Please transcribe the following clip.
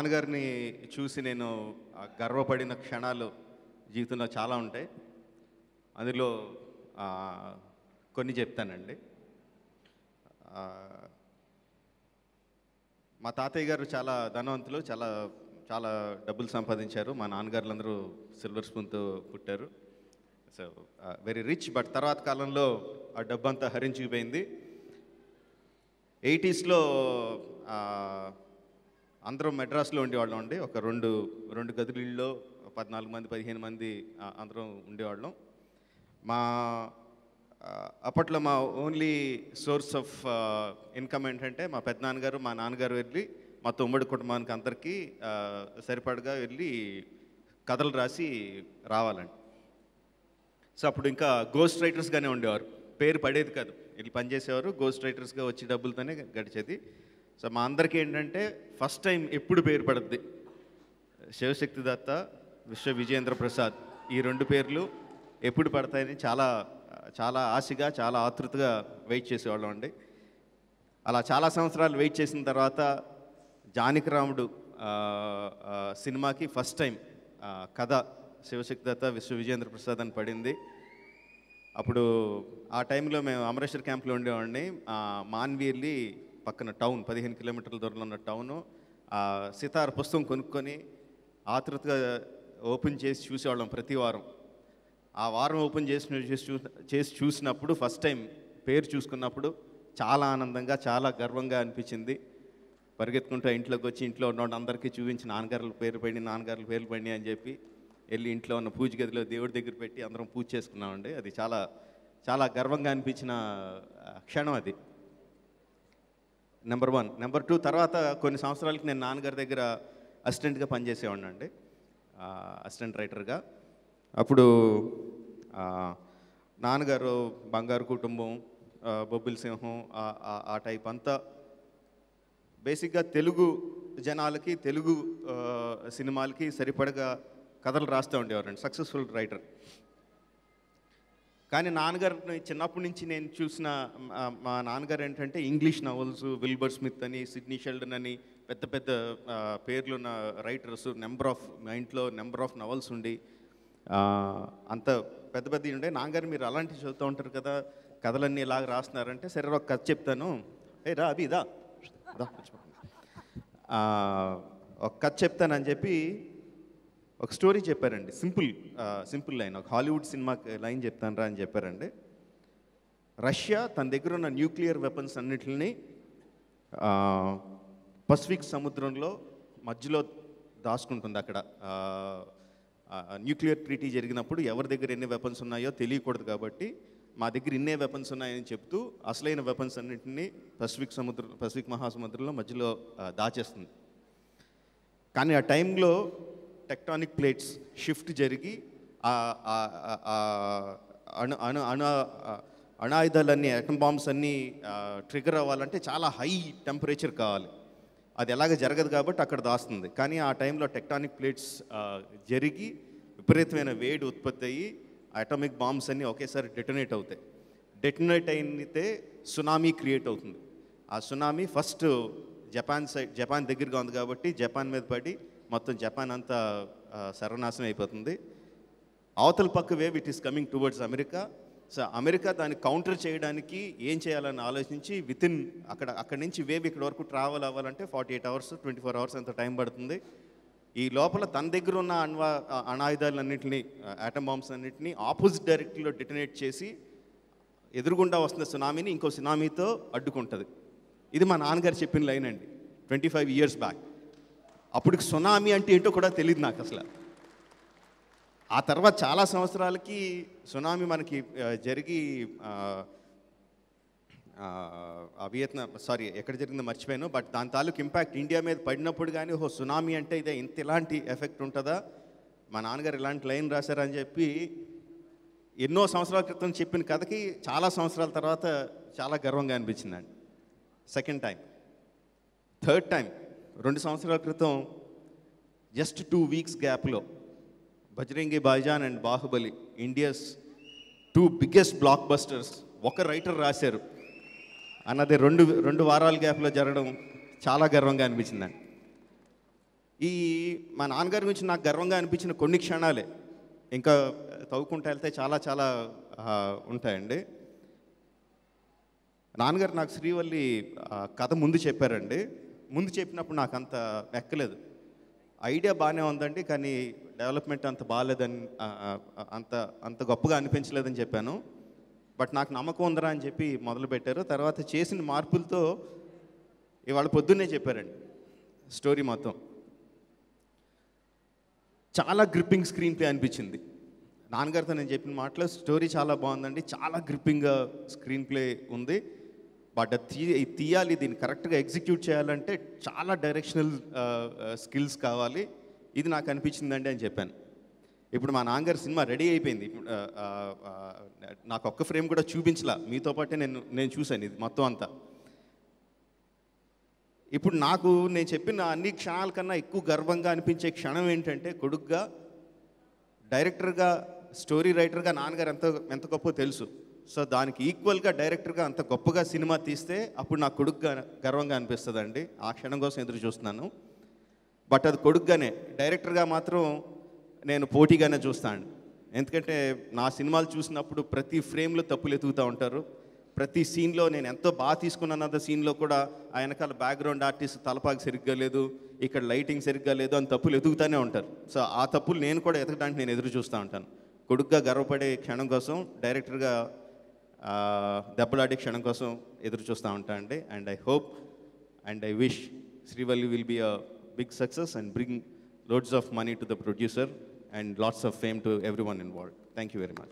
నాన్నగారిని చూసి నేను గర్వపడిన క్షణాలు జీవితంలో చాలా ఉంటాయి. అందులో కొన్ని చెప్తానండి. మా తాతయ్య గారు చాలా ధనవంతులు, చాలా చాలా డబ్బులు సంపాదించారు. మా నాన్నగారులందరూ సిల్వర్ స్పూన్తో పుట్టారు. So very rich. బట్ తర్వాత కాలంలో ఆ డబ్బు అంతా హరించిపోయింది. 80స్లో అందరూ మెడ్రాస్లో ఉండేవాళ్ళం అండి. ఒక రెండు గదులలో 14 మంది 15 మంది అందరం ఉండేవాళ్ళం. మా అప్పట్లో మా ఓన్లీ సోర్స్ ఆఫ్ ఇన్కమ్ ఏంటంటే మా పెద్దనాన్నగారు మా నాన్నగారు వెళ్ళి మా ఉమ్మడి కుటుంబానికి అందరికీ సరిపడగా వెళ్ళి కథలు రాసి రావాలండి. సో అప్పుడు ఇంకా గోస్ట్ రైటర్స్గానే ఉండేవారు. పేరు పడేది కాదు, వీళ్ళు పనిచేసేవారు. గోస్ట్ రైటర్స్గా వచ్చి డబ్బులతోనే గడిచేది. సో మా అందరికీ ఏంటంటే ఫస్ట్ టైం ఎప్పుడు పేరు పడుద్ది, శివశక్తి దత్త, విశ్వ విజయేంద్ర ప్రసాద్, ఈ 2 పేర్లు ఎప్పుడు పడతాయని చాలా చాలా ఆశగా చాలా ఆతృతగా వెయిట్ చేసేవాళ్ళం అండి. అలా చాలా సంవత్సరాలు వెయిట్ చేసిన తర్వాత జానకిరాముడు సినిమాకి ఫస్ట్ టైం కథ శివశక్తి దత్త విశ్వ విజయేంద్ర ప్రసాద్ అని పడింది. అప్పుడు ఆ టైంలో మేము అమరేశ్వర్ క్యాంప్లో ఉండేవాడిని. మాన్వీర్లి పక్కన టౌన్, 15 కిలోమీటర్ల దూరంలో ఉన్న టౌను. సితార్ పుస్తకం కొనుక్కొని ఆతృతగా ఓపెన్ చేసి చూసేవాళ్ళం ప్రతి వారం. ఆ వారం ఓపెన్ చేసి చూసినప్పుడు ఫస్ట్ టైం పేరు చూసుకున్నప్పుడు చాలా ఆనందంగా చాలా గర్వంగా అనిపించింది. పరిగెత్తుకుంటూ ఇంట్లోకి వచ్చి ఇంట్లో ఉన్న అందరికీ చూపించి నాన్నగారుల పేరు పడి అని చెప్పి వెళ్ళి ఇంట్లో ఉన్న పూజ గదిలో దేవుడి దగ్గర పెట్టి అందరం పూజ చేసుకున్నామండి. అది చాలా చాలా గర్వంగా అనిపించిన క్షణం అది. నెంబర్ 1. నెంబర్ 2, తర్వాత కొన్ని సంవత్సరాలకి నేను నాన్నగారి దగ్గర అసిస్టెంట్గా పనిచేసేవాడిని అండి, అసిస్టెంట్ రైటర్గా. అప్పుడు నాన్నగారు బంగారు కుటుంబం, బొబ్బిలి సింహం, ఆ టైప్ అంతా బేసిక్గా తెలుగు జనాలకి తెలుగు సినిమాలకి సరిపడగా కథలు రాస్తూ ఉండేవారండి. Successful writer. కానీ నాన్నగారిని చిన్నప్పటి నుంచి నేను చూసిన మా నాన్నగారు ఏంటంటే ఇంగ్లీష్ నవల్స్, విల్బర్ స్మిత్ అని, సిడ్నీ షెల్డన్ అని పెద్ద పెద్ద పేర్లున్న రైటర్స్, మా ఇంట్లో నెంబర్ ఆఫ్ నవల్స్ ఉండి అంత పెద్ద పెద్దవి ఉండే. నాన్నగారు మీరు అలాంటివి చదువుతూ ఉంటారు కదా, కథలన్నీ ఇలాగ రాస్తున్నారంటే సరే ఒక కథ చెప్తాను, రా అవి ఇదా ఒక కథ చెప్తానని చెప్పి ఒక స్టోరీ చెప్పారండి. సింపుల్ లైన్, ఒక హాలీవుడ్ సినిమా లైన్ చెప్తాను రా అని చెప్పారండి. రష్యా తన దగ్గర ఉన్న న్యూక్లియర్ వెపన్స్ అన్నిటిని పసిఫిక్ సముద్రంలో మధ్యలో దాచుకుంటుంది. అక్కడ న్యూక్లియర్ ట్రీటీ జరిగినప్పుడు ఎవరి దగ్గర ఎన్ని వెపన్స్ ఉన్నాయో తెలియకూడదు కాబట్టి మా దగ్గర ఇన్నే వెపన్స్ ఉన్నాయని చెప్తూ అసలైన వెపన్స్ అన్నింటినీ పసిఫిక్ మహాసముద్రంలో మధ్యలో దాచేస్తుంది. కానీ ఆ టైంలో టెక్టానిక్ ప్లేట్స్ షిఫ్ట్ జరిగి అణాయుధాలన్నీ, అటమ్ బాంబ్స్ అన్నీ ట్రిగర్ అవ్వాలంటే చాలా హై టెంపరేచర్ కావాలి. అది ఎలాగ జరగదు కాబట్టి అక్కడ దాస్తుంది. కానీ ఆ టైంలో టెక్టానిక్ ప్లేట్స్ జరిగి విపరీతమైన వేడి ఉత్పత్తి అయ్యి అటామిక్ బాంబ్స్ అన్నీ ఒకేసారి డెటోనేట్ అవుతాయి. డెటోనేట్ అయితే సునామీ క్రియేట్ అవుతుంది. ఆ సునామీ ఫస్ట్ జపాన్ దగ్గరగా ఉంది కాబట్టి జపాన్ మీద పడి మొత్తం జపాన్ అంతా సర్వనాశనం అయిపోతుంది. అవతల పక్క wave it is coming towards America. So America దాన్ని కౌంటర్ చేయడానికి ఏం చేయాలని ఆలోచించి అక్కడి నుంచి వేవ్ ఇక్కడ వరకు ట్రావెల్ అవ్వాలంటే 48 అవర్స్ 24 అవర్స్ అంత టైం పడుతుంది. ఈ లోపల తన దగ్గర ఉన్న అణాయుధాలన్నింటినీ, ఆటమ్ బాంబ్స్ అన్నింటినీ ఆపోజిట్ డైరెక్ట్లో డిటనేట్ చేసి ఎదురుగుండా వస్తున్న సునామీని ఇంకో సునామీతో అడ్డుకుంటుంది. ఇది మా నాన్నగారు చెప్పిన లైన్ అండి 25 years బ్యాక్. అప్పటికి సునామీ అంటే ఏంటో కూడా తెలియదు నాకు అసలు. ఆ తర్వాత చాలా సంవత్సరాలకి సునామీ మనకి జరిగి ఎక్కడ జరిగిందో మర్చిపోయాను. బట్ దాని తాలూకు ఇంపాక్ట్ ఇండియా మీద పడినప్పుడు కానీ సునామీ అంటే ఇదే, ఇలాంటి ఎఫెక్ట్ ఉంటుందా, మా నాన్నగారు ఇలాంటి లైన్ రాశారని చెప్పి ఎన్నో సంవత్సరాల క్రితం చెప్పిన కథకి చాలా సంవత్సరాల తర్వాత చాలా గర్వంగా అనిపించిందండి. Second time. థర్డ్ టైం 2 సంవత్సరాల క్రితం జస్ట్ 2 weeks గ్యాప్లో Bajrangi Bhaijaan and Baahubali, India's 2 biggest blockbusters ఒక రైటర్ రాశారు అన్నది 2 వారాల గ్యాప్లో జరగడం చాలా గర్వంగా అనిపించిందండి. ఈ మా నాన్నగారి గురించి నాకు గర్వంగా అనిపించిన కొన్ని క్షణాలే, ఇంకా తవ్వుకుంటూ వెళ్తే చాలా చాలా ఉంటాయండి. నాన్నగారు నాకు శ్రీవల్లి కథ ముందు చెప్పారండి. ముందు చెప్పినప్పుడు నాకు అంత ఎక్కలేదు. ఐడియా బాగానే ఉందండి, కానీ డెవలప్మెంట్ అంత బాగాలేదని, అంత అంత గొప్పగా అనిపించలేదని చెప్పాను. బట్ నాకు నమ్మకం ఉందరా అని చెప్పి మొదలుపెట్టారు. తర్వాత చేసిన మార్పులతో ఇవాళ పొద్దున్నే చెప్పారండి స్టోరీ మొత్తం. చాలా గ్రిప్పింగ్ స్క్రీన్ ప్లే అనిపించింది. నాన్నగారితో నేను చెప్పిన మాటలో స్టోరీ చాలా బాగుందండి, చాలా గ్రిప్పింగ్గా స్క్రీన్ ప్లే ఉంది. బట్ తీయాలి, దీన్ని కరెక్ట్గా ఎగ్జిక్యూట్ చేయాలంటే చాలా డైరెక్షనల్ స్కిల్స్ కావాలి, ఇది నాకు అనిపించిందండి అని చెప్పాను. ఇప్పుడు మా నాన్నగారి సినిమా రెడీ అయిపోయింది. నాకు ఒక్క ఫ్రేమ్ కూడా చూపించలా, మీతో పాటే నేను చూశాను ఇది మొత్తం అంతా. ఇప్పుడు నేను చెప్పిన అన్ని క్షణాల కన్నా ఎక్కువ గర్వంగా అనిపించే క్షణం ఏంటంటే, కొడుగ్గా, డైరెక్టర్గా, స్టోరీ రైటర్గా నాన్నగారు ఎంత గొప్ప తెలుసు. సో దానికి ఈక్వల్గా డైరెక్టర్గా అంత గొప్పగా సినిమా తీస్తే అప్పుడు నా కొడుకుగా గర్వంగా అనిపిస్తుందండి. ఆ క్షణం కోసం ఎదురు చూస్తున్నాను. బట్ అది కొడుకుగానే, డైరెక్టర్గా మాత్రం నేను పోటీగానే చూస్తాను. ఎందుకంటే నా సినిమాలు చూసినప్పుడు ప్రతి ఫ్రేమ్లో తప్పులు ఎతుకుతూ ఉంటారు. ప్రతి సీన్లో నేను ఎంతో బాగా తీసుకున్నాను, సీన్లో కూడా ఆ వెనకాల బ్యాక్గ్రౌండ్ ఆర్టిస్ట్ తలపాకి సరిగ్గా లేదు, ఇక్కడ లైటింగ్ సరిగ్గా లేదు అని తప్పులు ఎదుగుతూనే ఉంటారు. సో ఆ తప్పులు నేను కూడా ఎతకడానికి నేను ఎదురు చూస్తూ ఉంటాను. కొడుకుగా గర్వపడే క్షణం కోసం, డైరెక్టర్గా దెబ్బలాడే క్షణం కోసం ఎదురు చూస్తూ ఉంటాను అండి. And I hope and I wish Srivalli will be a big success and bring loads of money to the producer and lots of fame to everyone involved. Thank you very much.